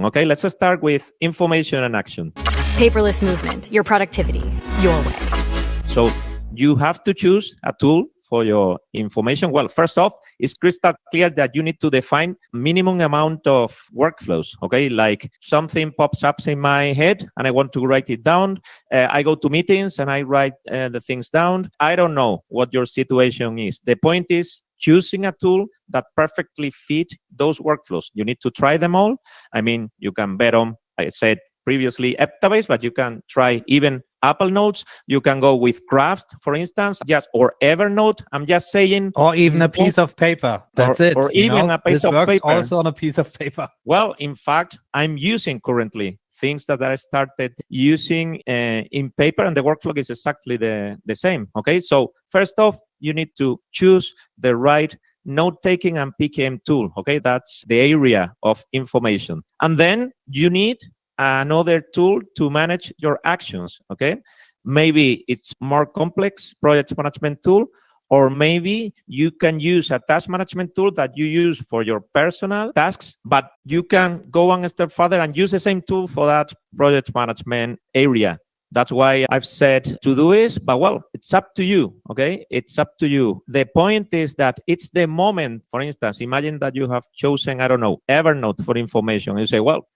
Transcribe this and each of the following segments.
Okay, let's start with information and action. Paperless movement, your productivity, your way. So you have to choose a tool for your information. Well, first off, it's crystal clear that you need to define minimum amount of workflows, okay? Like something pops up in my head and I want to write it down. I go to meetings and I write the things down. I don't know what your situation is. The point is choosing a tool that perfectly fit those workflows. You need to try them all. I mean, you can bet on, I said previously, ToDoist, but you can try even Apple Notes. You can go with Craft, for instance, or Evernote. I'm just saying. Or even a piece of paper. That's it. Or even a piece of paper. This works also on a piece of paper. Well, in fact, I'm using currently things that I started using in paper, and the workflow is exactly the same. Okay, so first off, you need to choose the right note-taking and PKM tool. Okay, that's the area of information. And then you need another tool to manage your actions. Okay, maybe it's more complex project management tool, or maybe you can use a task management tool that you use for your personal tasks, but you can go one step further and use the same tool for that project management area. That's why I've said ToDoist, but well, it's up to you, okay? It's up to you. The point is that it's the moment, for instance, imagine that you have chosen, I don't know, Evernote for information. You say, well,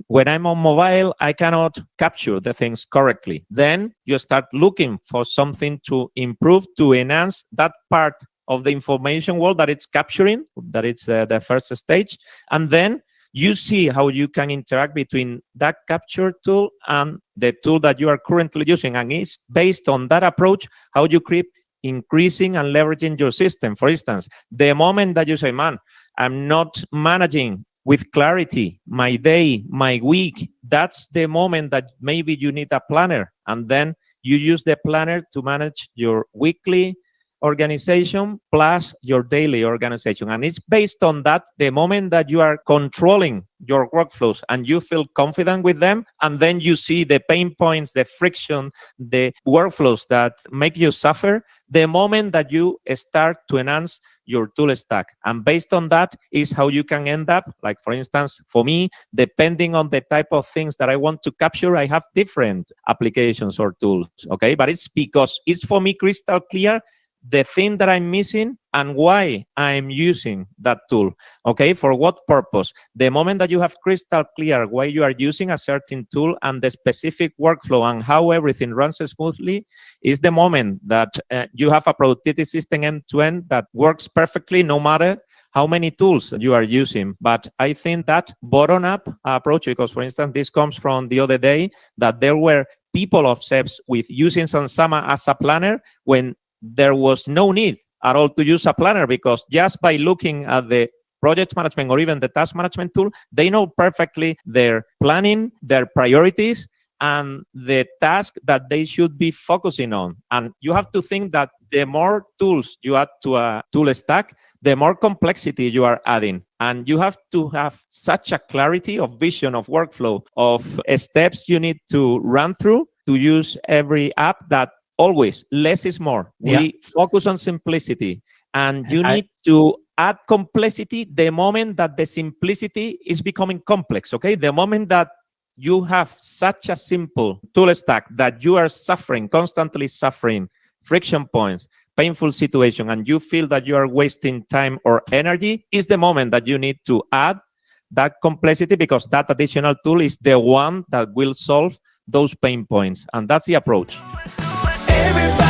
when I'm on mobile, I cannot capture the things correctly. Then you start looking for something to improve, to enhance that part of the information world that it's capturing, that it's the first stage. And then you see how you can interact between that capture tool and the tool that you are currently using. And it's based on that approach, how you keep increasing and leveraging your system. For instance, the moment that you say, man, I'm not managing with clarity my day, my week, that's the moment that maybe you need a planner. And then you use the planner to manage your weekly organization plus your daily organization. And it's based on that, the moment that you are controlling your workflows and you feel confident with them, and then you see the pain points, the friction, the workflows that make you suffer, the moment that you start to enhance your tool stack. And based on that is how you can end up, like for instance, for me, depending on the type of things that I want to capture, I have different applications or tools, okay? But it's because it's for me crystal clear the thing that I'm missing and why I'm using that tool, okay? For what purpose? The moment that you have crystal clear why you are using a certain tool and the specific workflow and how everything runs smoothly is the moment that you have a productivity system end-to-end that works perfectly no matter how many tools you are using. But I think that bottom-up approach, because for instance, this comes from the other day, that there were people obsessed with using Sansama as a planner when there was no need at all to use a planner, because just by looking at the project management or even the task management tool, they know perfectly their planning, their priorities, and the task that they should be focusing on. And you have to think that the more tools you add to a tool stack, the more complexity you are adding. And you have to have such a clarity of vision, of workflow, of steps you need to run through to use every app that always less is more. Yeah. We focus on simplicity, and you need to add complexity the moment that the simplicity is becoming complex, okay? The moment that you have such a simple tool stack that you are suffering, constantly suffering friction points, painful situation, and you feel that you are wasting time or energy, is the moment that you need to add that complexity, because that additional tool is the one that will solve those pain points. And that's the approach. Everybody